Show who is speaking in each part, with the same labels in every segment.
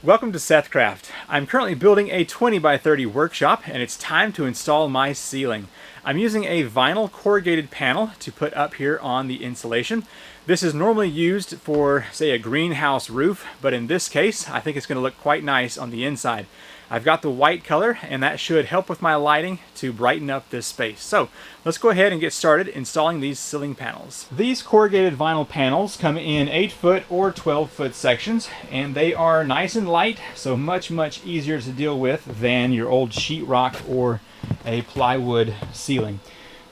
Speaker 1: Welcome to SethCraft. I'm currently building a 20 by 30 workshop and it's time to install my ceiling. I'm using a vinyl corrugated panel to put up here on the insulation. This is normally used for, say, a greenhouse roof, but in this case I think it's going to look quite nice on the inside. I've got the white color and that should help with my lighting to brighten up this space. So let's go ahead and get started installing these ceiling panels. These corrugated vinyl panels come in 8-foot or 12-foot sections, and they are nice and light, so much easier to deal with than your old sheetrock or a plywood ceiling.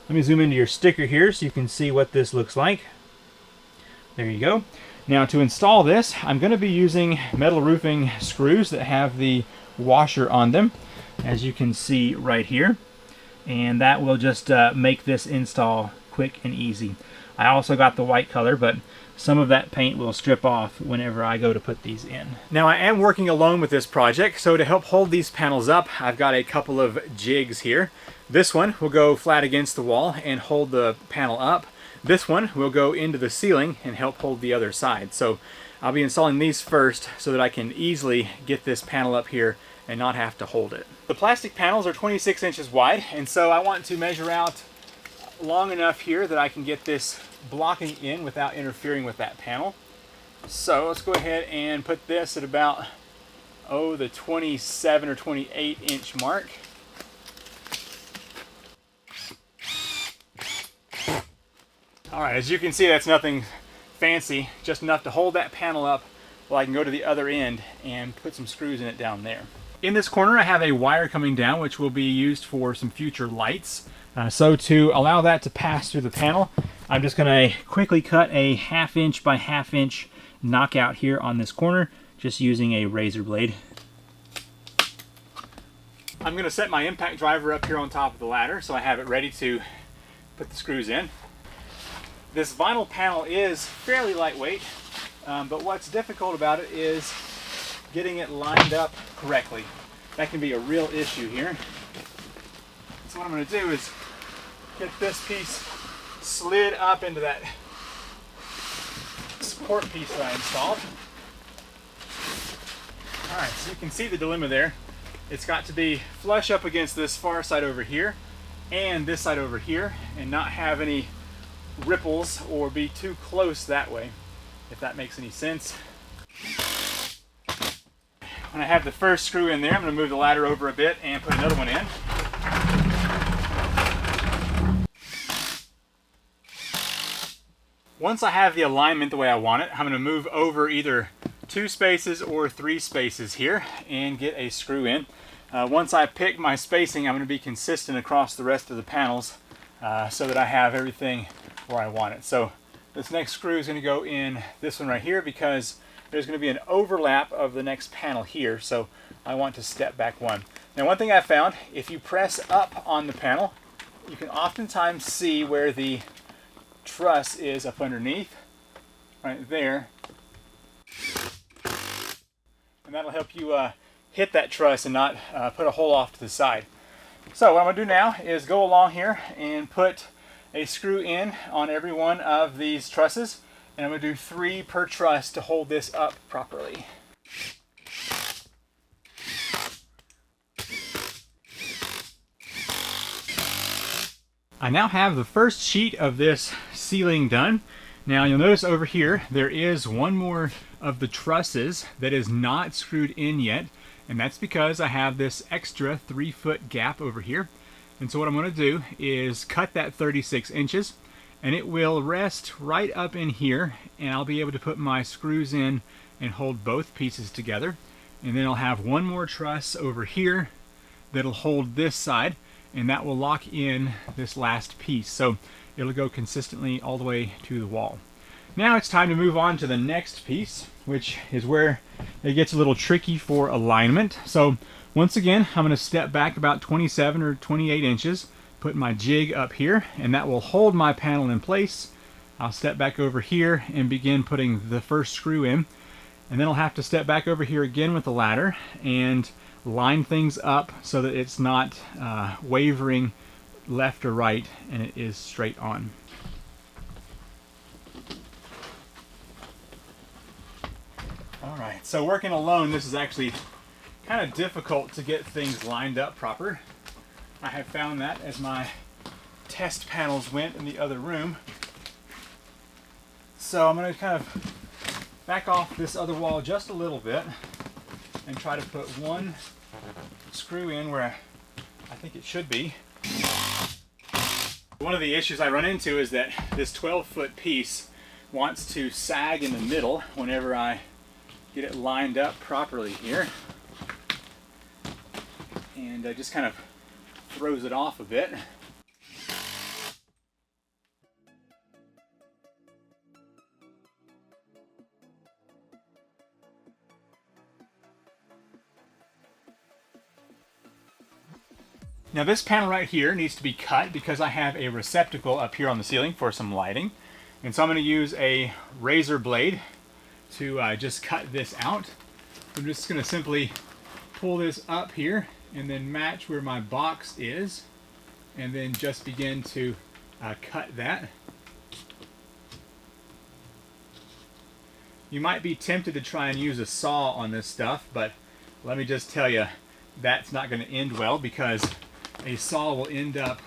Speaker 1: Let me zoom into your sticker here so you can see what this looks like. There you go. Now to install this, I'm going to be using metal roofing screws that have the washer on them, as you can see right here, and that will just make this install quick and easy. I also got the white color, but some of that paint will strip off whenever I go to put these in. Now I am working alone with this project, so to help hold these panels up, I've got a couple of jigs here. This one will go flat against the wall and hold the panel up. This one will go into the ceiling and help hold the other side. So I'll be installing these first so that I can easily get this panel up here and not have to hold it. The plastic panels are 26 inches wide, and so I want to measure out long enough here that I can get this blocking in without interfering with that panel. So let's go ahead and put this at about, the 27 or 28 inch mark. Alright, as you can see, that's nothing fancy, just enough to hold that panel up while I can go to the other end and put some screws in it down there. In this corner I have a wire coming down which will be used for some future lights. So to allow that to pass through the panel, I'm just going to quickly cut a 1/2 inch by 1/2 inch knockout here on this corner, just using a razor blade. I'm going to set my impact driver up here on top of the ladder so I have it ready to put the screws in. This vinyl panel is fairly lightweight, but what's difficult about it is getting it lined up correctly. That can be a real issue here. So what I'm going to do is get this piece slid up into that support piece that I installed. Alright, so you can see the dilemma there. It's got to be flush up against this far side over here and this side over here and not have any ripples or be too close that way, if that makes any sense. When I have the first screw in there, I'm going to move the ladder over a bit and put another one in. Once I have the alignment the way I want it, I'm going to move over either 2 spaces or 3 spaces here and get a screw in. Once I pick my spacing, I'm going to be consistent across the rest of the panels so that I have everything where I want it. So this next screw is going to go in this one right here because there's going to be an overlap of the next panel here, so I want to step back one. Now one thing I found, if you press up on the panel, you can oftentimes see where the truss is up underneath, right there. And that'll help you hit that truss and not put a hole off to the side. So what I'm going to do now is go along here and put a screw in on every one of these trusses, and I'm going to do 3 per truss to hold this up properly. I now have the first sheet of this ceiling done. Now you'll notice over here there is one more of the trusses that is not screwed in yet, and that's because I have this extra 3-foot gap over here. And so what I'm going to do is cut that 36 inches and it will rest right up in here, and I'll be able to put my screws in and hold both pieces together. And then I'll have one more truss over here that'll hold this side, and that will lock in this last piece. So it'll go consistently all the way to the wall. Now it's time to move on to the next piece, which is where it gets a little tricky for alignment. So once again, I'm going to step back about 27 or 28 inches, put my jig up here, and that will hold my panel in place. I'll step back over here and begin putting the first screw in, and then I'll have to step back over here again with the ladder and line things up so that it's not wavering left or right and it is straight on. All right. So working alone, this is actually kind of difficult to get things lined up proper. I have found that as my test panels went in the other room. So I'm going to kind of back off this other wall just a little bit and try to put one screw in where I think it should be. One of the issues I run into is that this 12-foot piece wants to sag in the middle whenever I get it lined up properly here. And just kind of throws it off a bit. Now this panel right here needs to be cut because I have a receptacle up here on the ceiling for some lighting. And so I'm going to use a razor blade to just cut this out. I'm just going to simply pull this up here and then match where my box is, and then just begin to cut that. You might be tempted to try and use a saw on this stuff, but let me just tell you, that's not going to end well, because a saw will end up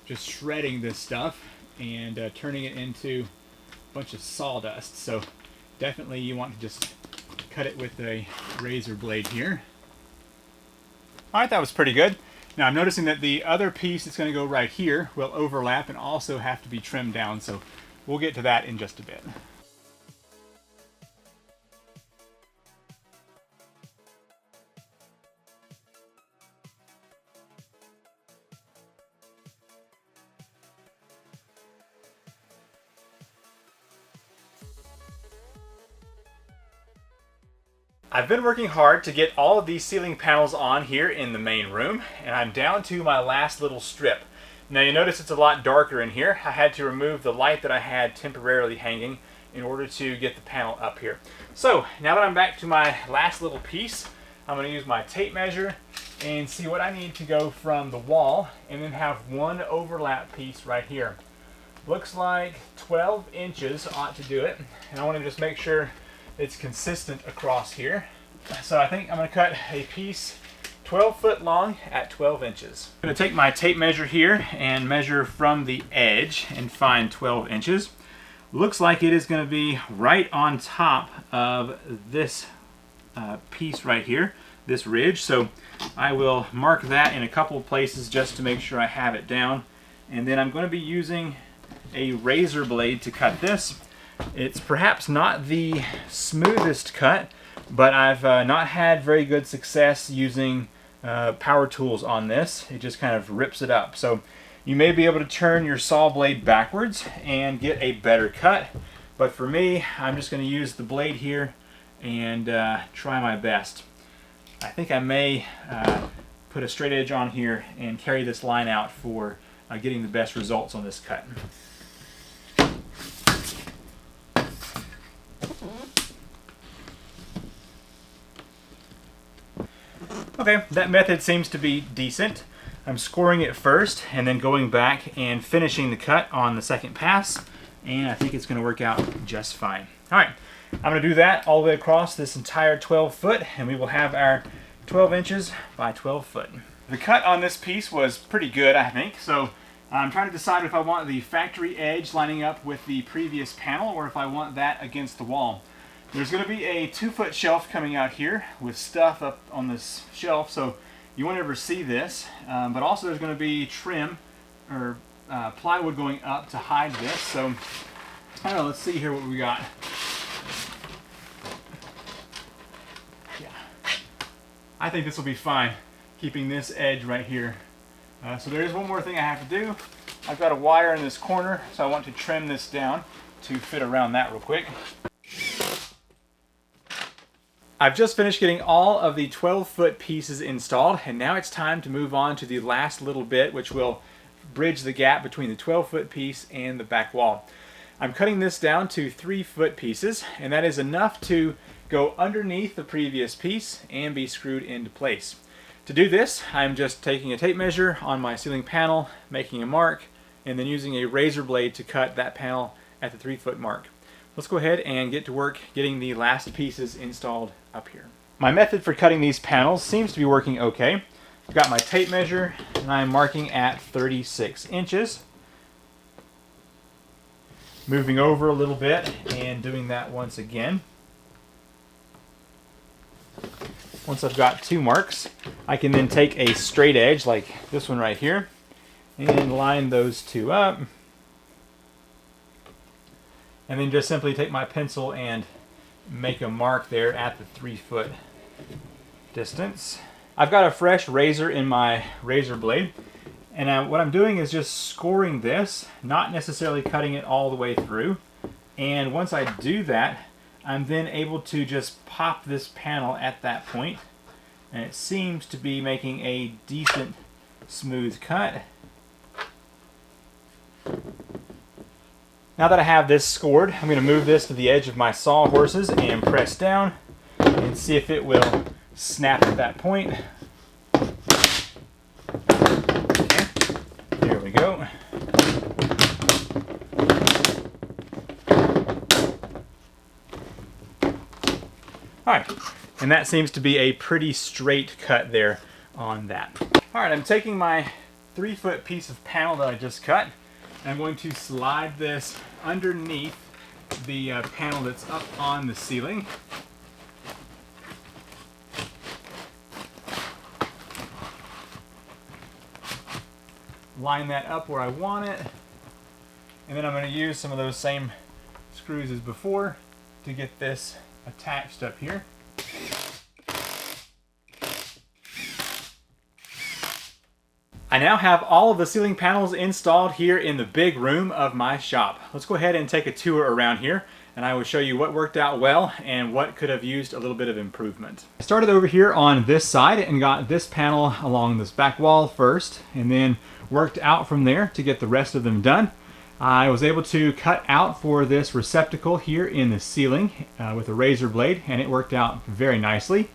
Speaker 1: just shredding this stuff and turning it into a bunch of sawdust. So definitely you want to just cut it with a razor blade here. Alright, that was pretty good. Now I'm noticing that the other piece that's going to go right here will overlap and also have to be trimmed down, so we'll get to that in just a bit. I've been working hard to get all of these ceiling panels on here in the main room, and I'm down to my last little strip. Now you notice it's a lot darker in here. I had to remove the light that I had temporarily hanging in order to get the panel up here. So now that I'm back to my last little piece, I'm going to use my tape measure and see what I need to go from the wall, and then have one overlap piece right here. Looks like 12 inches ought to do it, and I want to just make sure it's consistent across here. So I think I'm going to cut a piece 12 foot long at 12 inches. I'm going to take my tape measure here and measure from the edge and find 12 inches. Looks like it is going to be right on top of this piece right here, this ridge. So I will mark that in a couple of places just to make sure I have it down. And then I'm going to be using a razor blade to cut this. It's perhaps not the smoothest cut, but I've not had very good success using power tools on this. It just kind of rips it up. So you may be able to turn your saw blade backwards and get a better cut, but for me, I'm just going to use the blade here and try my best. I think I may put a straight edge on here and carry this line out for getting the best results on this cut. Okay, that method seems to be decent. I'm scoring it first and then going back and finishing the cut on the second pass, and I think it's going to work out just fine. Alright, I'm going to do that all the way across this entire 12 foot, and we will have our 12 inches by 12 foot. The cut on this piece was pretty good, I think, so I'm trying to decide if I want the factory edge lining up with the previous panel or if I want that against the wall. There's going to be a 2-foot shelf coming out here with stuff up on this shelf, so you won't ever see this. But also there's going to be trim or plywood going up to hide this. So I don't know, let's see here what we got. Yeah, I think this will be fine, keeping this edge right here. So there is one more thing I have to do. I've got a wire in this corner, so I want to trim this down to fit around that real quick. I've just finished getting all of the 12-foot pieces installed, and now it's time to move on to the last little bit, which will bridge the gap between the 12-foot piece and the back wall. I'm cutting this down to 3-foot pieces, and that is enough to go underneath the previous piece and be screwed into place. To do this, I'm just taking a tape measure on my ceiling panel, making a mark, and then using a razor blade to cut that panel at the 3-foot mark. Let's go ahead and get to work getting the last pieces installed up here. My method for cutting these panels seems to be working okay. I've got my tape measure and I'm marking at 36 inches. Moving over a little bit and doing that once again. Once I've got 2 marks, I can then take a straight edge like this one right here and line those 2 up. And then just simply take my pencil and make a mark there at the 3-foot distance. I've got a fresh razor in my razor blade, and what I'm doing is just scoring this, not necessarily cutting it all the way through. And once I do that, I'm then able to just pop this panel at that point, and it seems to be making a decent smooth cut. Now that I have this scored, I'm going to move this to the edge of my sawhorses and press down and see if it will snap at that point. Okay, there we go. Alright, and that seems to be a pretty straight cut there on that. Alright, I'm taking my 3-foot piece of panel that I just cut, and I'm going to slide this underneath the panel that's up on the ceiling. Line that up where I want it, and then I'm going to use some of those same screws as before to get this attached up here. I now have all of the ceiling panels installed here in the big room of my shop. Let's go ahead and take a tour around here, and I will show you what worked out well and what could have used a little bit of improvement. I started over here on this side and got this panel along this back wall first, and then worked out from there to get the rest of them done. I was able to cut out for this receptacle here in the ceiling with a razor blade, and it worked out very nicely.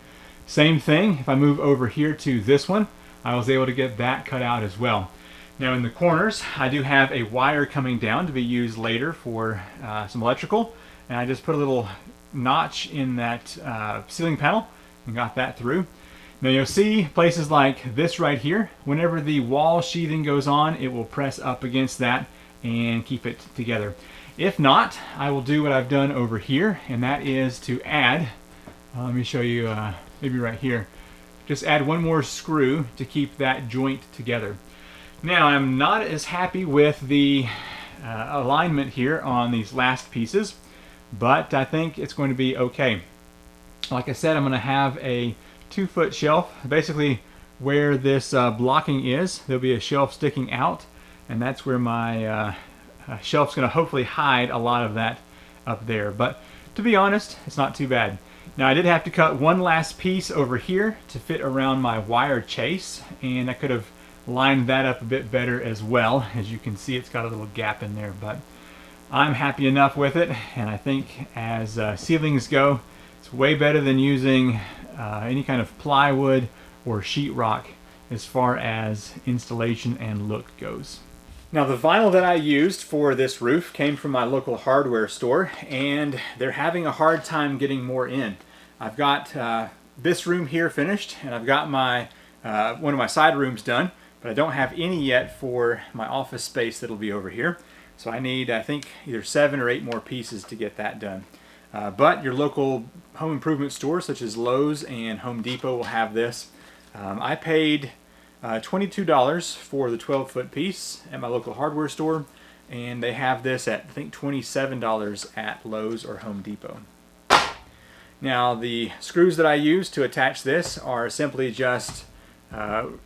Speaker 1: Same thing, if I move over here to this one, I was able to get that cut out as well. Now in the corners, I do have a wire coming down to be used later for some electrical, and I just put a little notch in that ceiling panel and got that through. Now you'll see places like this right here, whenever the wall sheathing goes on, it will press up against that and keep it together. If not, I will do what I've done over here, and that is to add, let me show you maybe right here, just add one more screw to keep that joint together. Now I'm not as happy with the alignment here on these last pieces, but I think it's going to be okay. Like I said, I'm going to have a 2-foot shelf. Basically where this blocking is, there'll be a shelf sticking out, and that's where my shelf's going to hopefully hide a lot of that up there. But to be honest, it's not too bad. Now I did have to cut one last piece over here to fit around my wire chase, and I could have lined that up a bit better as well. As you can see, it's got a little gap in there, but I'm happy enough with it, and I think as ceilings go, it's way better than using any kind of plywood or sheetrock as far as installation and look goes. Now the vinyl that I used for this roof came from my local hardware store, and they're having a hard time getting more in. I've got this room here finished, and I've got my one of my side rooms done, but I don't have any yet for my office space that'll be over here. So I need, I think, either 7 or 8 more pieces to get that done. But your local home improvement stores such as Lowe's and Home Depot will have this. I paid $22 for the 12-foot piece at my local hardware store, and they have this at, I think, $27 at Lowe's or Home Depot. Now the screws that I use to attach this are simply just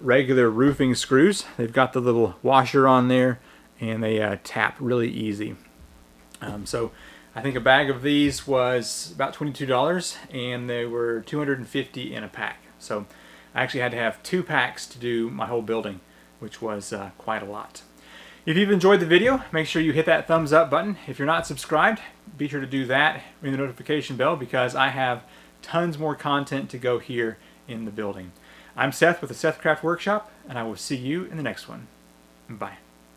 Speaker 1: regular roofing screws. They've got the little washer on there, and they tap really easy. So I think a bag of these was about $22, and they were $250 in a pack. So I actually had to have 2 packs to do my whole building, which was quite a lot. If you've enjoyed the video, make sure you hit that thumbs up button. If you're not subscribed, be sure to do that, ring the notification bell, because I have tons more content to go here in the building. I'm Seth with the SethCraft Workshop, and I will see you in the next one. Bye.